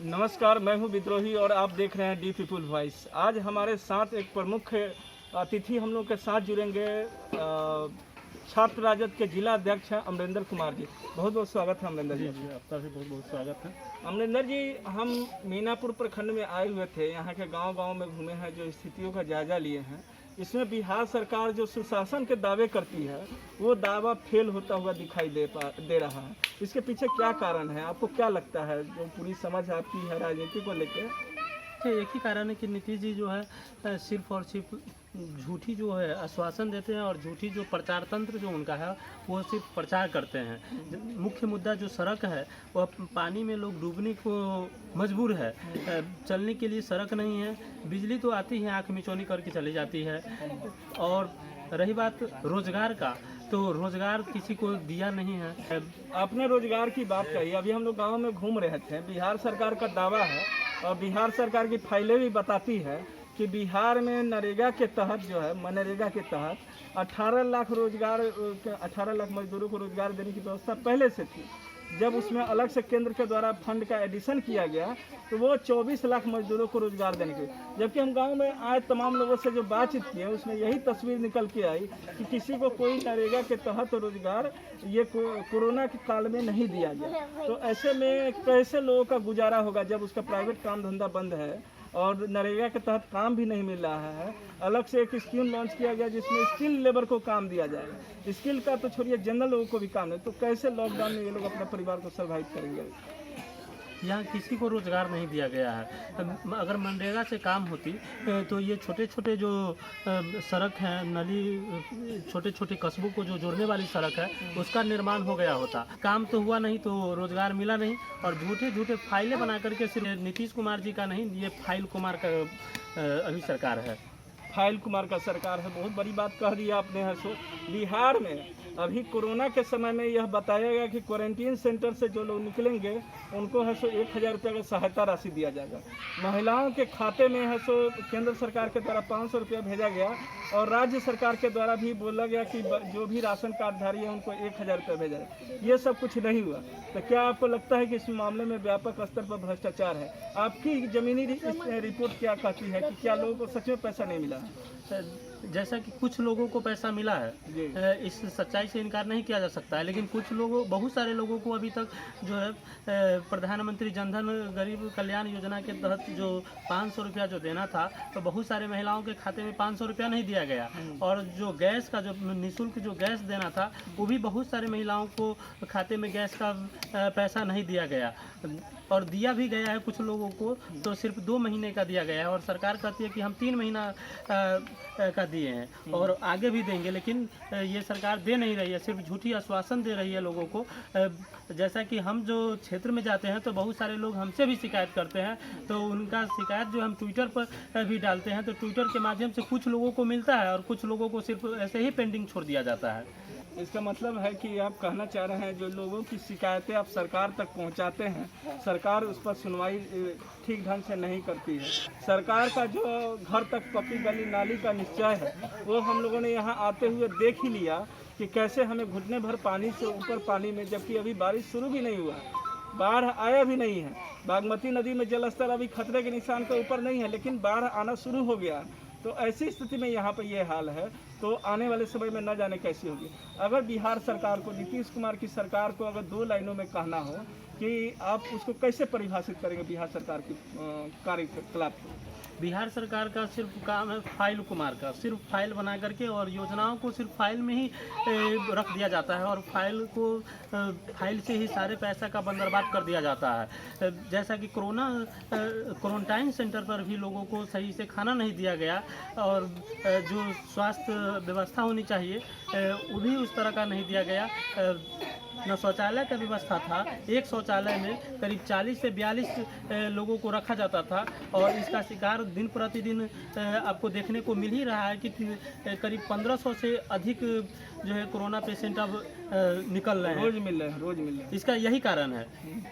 नमस्कार, मैं हूं विद्रोही और आप देख रहे हैं डी पीपुल वॉइस। आज हमारे साथ एक प्रमुख अतिथि हम लोग के साथ जुड़ेंगे। छात्र राजद के जिला अध्यक्ष हैं अमरिंदर कुमार जी। बहुत बहुत स्वागत है अमरिंदर जी। आपका भी बहुत बहुत स्वागत है। अमरिंदर जी, हम मीनापुर प्रखंड में आए हुए थे, यहाँ के गांव-गांव में घूमे हैं, जो स्थितियों का जायजा लिए हैं। इसमें बिहार सरकार जो सुशासन के दावे करती है, वो दावा फेल होता हुआ दिखाई दे रहा है। इसके पीछे क्या कारण है, आपको क्या लगता है? जो पूरी समझ आपकी है राजनीति को लेकर। एक ही कारण है कि नीतीश जी जो है सिर्फ और सिर्फ झूठी जो है आश्वासन देते हैं और झूठी जो प्रचार तंत्र जो उनका है वो सिर्फ प्रचार करते हैं। मुख्य मुद्दा जो सड़क है वह पानी में लोग डूबने को मजबूर है, चलने के लिए सड़क नहीं है, बिजली तो आती है आँख मिचौनी करके चली जाती है। और रही बात रोजगार का, तो रोजगार किसी को दिया नहीं है। आपने रोजगार की बात कही, अभी हम लोग गाँव में घूम रहे थे। बिहार सरकार का दावा है और बिहार सरकार की फाइलें भी बताती है कि बिहार में नरेगा के तहत जो है, मनरेगा के तहत 18 लाख मजदूरों को रोजगार देने की व्यवस्था पहले से थी। जब उसमें अलग से केंद्र के द्वारा फंड का एडिशन किया गया तो वो 24 लाख मजदूरों को रोजगार देने के, जबकि हम गांव में आए तमाम लोगों से जो बातचीत की है उसमें यही तस्वीर निकल के आई कि किसी को कोई नरेगा के तहत रोजगार ये कोरोना के काल में नहीं दिया गया। तो ऐसे में कैसे लोगों का गुजारा होगा जब उसका प्राइवेट काम धंधा बंद है और नरेगा के तहत काम भी नहीं मिल रहा है। अलग से एक स्कीम लॉन्च किया गया जिसमें स्किल लेबर को काम दिया जाएगा। स्किल का तो छोड़िए, जनरल लोगों को भी काम नहीं, तो कैसे लॉकडाउन में ये लोग अपने परिवार को सर्वाइव करेंगे? यहाँ किसी को रोजगार नहीं दिया गया है। अगर मनरेगा से काम होती तो ये छोटे छोटे जो सड़क हैं, नली, छोटे छोटे कस्बों को जो जोड़ने वाली सड़क है उसका निर्माण हो गया होता। काम तो हुआ नहीं तो रोजगार मिला नहीं, और झूठे झूठे फाइलें बना करके सिर्फ नीतीश कुमार जी का नहीं, ये फाइल कुमार का अभी सरकार है। फाइल कुमार का सरकार है। बहुत बड़ी बात कह दी आपने है। सो बिहार में अभी कोरोना के समय में यह बताया गया कि क्वारंटीन सेंटर से जो लोग निकलेंगे उनको है सो 1000 रुपये का सहायता राशि दिया जाएगा। महिलाओं के खाते में है सो केंद्र सरकार के द्वारा 500 रुपया भेजा गया और राज्य सरकार के द्वारा भी बोला गया कि जो भी राशन कार्डधारी है उनको 1000 रुपया भेजा जाए। ये सब कुछ नहीं हुआ। तो क्या आपको लगता है कि इस मामले में व्यापक स्तर पर भ्रष्टाचार है? आपकी जमीनी रिपोर्ट क्या कहती है कि क्या लोगों को सच में पैसा नहीं मिला? जैसा कि कुछ लोगों को पैसा मिला है, इस सच्चाई से इनकार नहीं किया जा सकता है, लेकिन कुछ लोगों, बहुत सारे लोगों को अभी तक जो है प्रधानमंत्री जनधन गरीब कल्याण योजना के तहत जो 500 रुपया जो देना था, तो बहुत सारे महिलाओं के खाते में 500 रुपया नहीं दिया गया। और जो गैस का जो निःशुल्क जो गैस देना था वो भी बहुत सारे महिलाओं को खाते में गैस का पैसा नहीं दिया गया, और दिया भी गया है कुछ लोगों को तो सिर्फ 2 महीने का दिया गया है, और सरकार कहती है कि हम 3 महीना का दिए हैं और आगे भी देंगे, लेकिन ये सरकार दे नहीं रही है, सिर्फ झूठी आश्वासन दे रही है लोगों को। जैसा कि हम जो क्षेत्र में जाते हैं तो बहुत सारे लोग हमसे भी शिकायत करते हैं, तो उनका शिकायत जो हम ट्विटर पर भी डालते हैं तो ट्विटर के माध्यम से कुछ लोगों को मिलता है और कुछ लोगों को सिर्फ ऐसे ही पेंडिंग छोड़ दिया जाता है। इसका मतलब है कि आप कहना चाह रहे हैं जो लोगों की शिकायतें आप सरकार तक पहुंचाते हैं, सरकार उस पर सुनवाई ठीक ढंग से नहीं करती है। सरकार का जो घर तक पक्की गली नाली का निश्चय है वो हम लोगों ने यहाँ आते हुए देख ही लिया कि कैसे हमें घुटने भर पानी से ऊपर पानी में, जबकि अभी बारिश शुरू भी नहीं हुआ, बाढ़ आया भी नहीं है। बागमती नदी में जलस्तर अभी खतरे के निशान के ऊपर नहीं है, लेकिन बाढ़ आना शुरू हो गया। तो ऐसी स्थिति में यहाँ पर ये हाल है, तो आने वाले समय में न जाने कैसी होगी। अगर बिहार सरकार को, नीतीश कुमार की सरकार को अगर 2 लाइनों में कहना हो कि आप उसको कैसे परिभाषित करेंगे बिहार सरकार की कार्यकलाप को? बिहार सरकार का सिर्फ काम है फाइल कुमार का, सिर्फ फाइल बना करके और योजनाओं को सिर्फ फाइल में ही रख दिया जाता है, और फाइल से ही सारे पैसा का बंदरबाट कर दिया जाता है। जैसा कि क्वारंटाइन सेंटर पर भी लोगों को सही से खाना नहीं दिया गया, और जो स्वास्थ्य व्यवस्था होनी चाहिए वो भी उस तरह का नहीं दिया गया। न शौचालय का व्यवस्था था, एक शौचालय में करीब 40 से 42 लोगों को रखा जाता था, और इसका शिकार दिन प्रतिदिन आपको देखने को मिल ही रहा है कि करीब 1500 से अधिक जो है कोरोना पेशेंट अब निकल रहे हैं। रोज मिल रहे हैं, रोज मिल रहे हैं। इसका यही कारण है।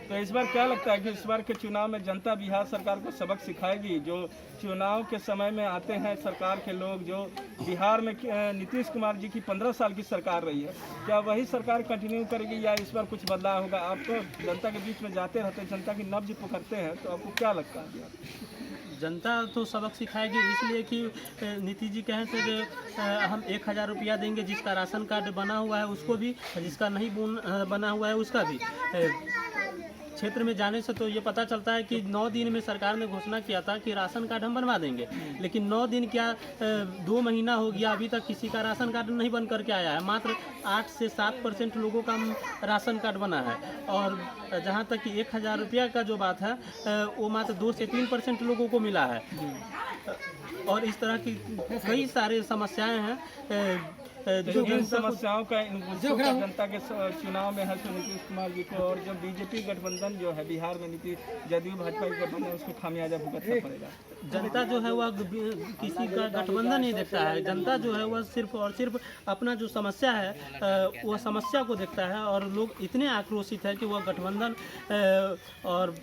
तो इस बार क्या लगता है कि इस बार के चुनाव में जनता बिहार सरकार को सबक सिखाएगी? जो चुनाव के समय में आते हैं सरकार के लोग, जो बिहार में नीतीश कुमार जी की 15 साल की सरकार रही है, क्या वही सरकार कंटिन्यू करेगी या इस बार कुछ बदलाव होगा? आप तो जनता के बीच में जाते रहते हैं, जनता की नब्ज पकड़ते हैं, तो आपको क्या लगता है? जनता तो सबक सिखाएगी, इसलिए कि नीतीश जी कहे थे कि हम 1000 रुपया देंगे, जिसका राशन कार्ड बना हुआ है उसको भी, जिसका नहीं बना हुआ है उसका भी। क्षेत्र में जाने से तो ये पता चलता है कि 9 दिन में सरकार ने घोषणा किया था कि राशन कार्ड हम बनवा देंगे, लेकिन 9 दिन क्या 2 महीना हो गया, अभी तक किसी का राशन कार्ड नहीं बन करके आया है। मात्र 8 से 7% लोगों का राशन कार्ड बना है, और जहाँ तक कि 1000 रुपया का जो बात है वो मात्र 2 से 3% लोगों को मिला है। और इस तरह की कई सारे समस्याएं हैं जो इन समस्याओं का जनता के चुनाव में है तो नीतीश कुमार जी को, और जो बीजेपी गठबंधन जो है बिहार में, नीतीश जदयू भाजपा की गठबंधन, उसको खामियाजा भुगतना पड़ेगा। जनता जो है वह किसी का गठबंधन नहीं देखता है। जनता जो है वह सिर्फ और सिर्फ अपना जो समस्या है वह समस्या को देखता है, और लोग इतने आक्रोशित है कि वह गठबंधन और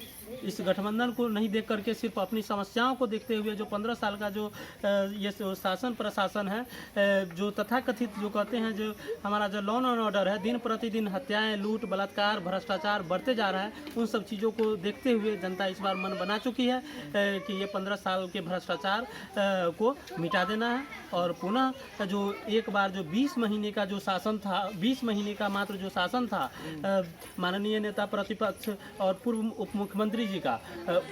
इस गठबंधन को नहीं देख करके सिर्फ अपनी समस्याओं को देखते हुए जो 15 साल का जो ये शासन प्रशासन है, जो तथाकथित जो कहते हैं जो हमारा जो लॉ एंड ऑर्डर है, दिन प्रतिदिन हत्याएं, लूट, बलात्कार, भ्रष्टाचार बढ़ते जा रहा है, उन सब चीज़ों को देखते हुए जनता इस बार मन बना चुकी है कि ये 15 साल के भ्रष्टाचार को मिटा देना है, और पुनः जो एक बार जो 20 महीने का जो शासन था, 20 महीने का मात्र जो शासन था माननीय नेता प्रतिपक्ष और पूर्व उप मुख्यमंत्री जी का,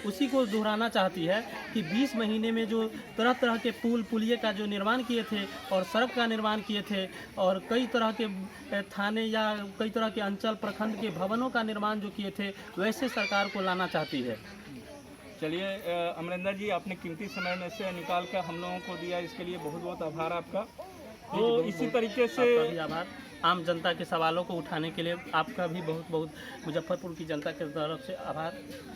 उसी को दोहराना चाहती है कि 20 महीने में जो तरह तरह के पुल पुलिये का जो निर्माण किए थे और सड़क का निर्माण किए थे, और कई तरह के थाने या कई तरह के अंचल प्रखंड के भवनों का निर्माण जो किए थे, वैसे सरकार को लाना चाहती है। चलिए अमरिंदर जी, आपने कीमती समय में से निकाल कर हम लोगों को दिया, इसके लिए बहुत बहुत आभार आपका। तो इसी तरीके से आभार, आम जनता के सवालों को उठाने के लिए आपका भी बहुत बहुत मुजफ्फरपुर की जनता की तरफ से आभार।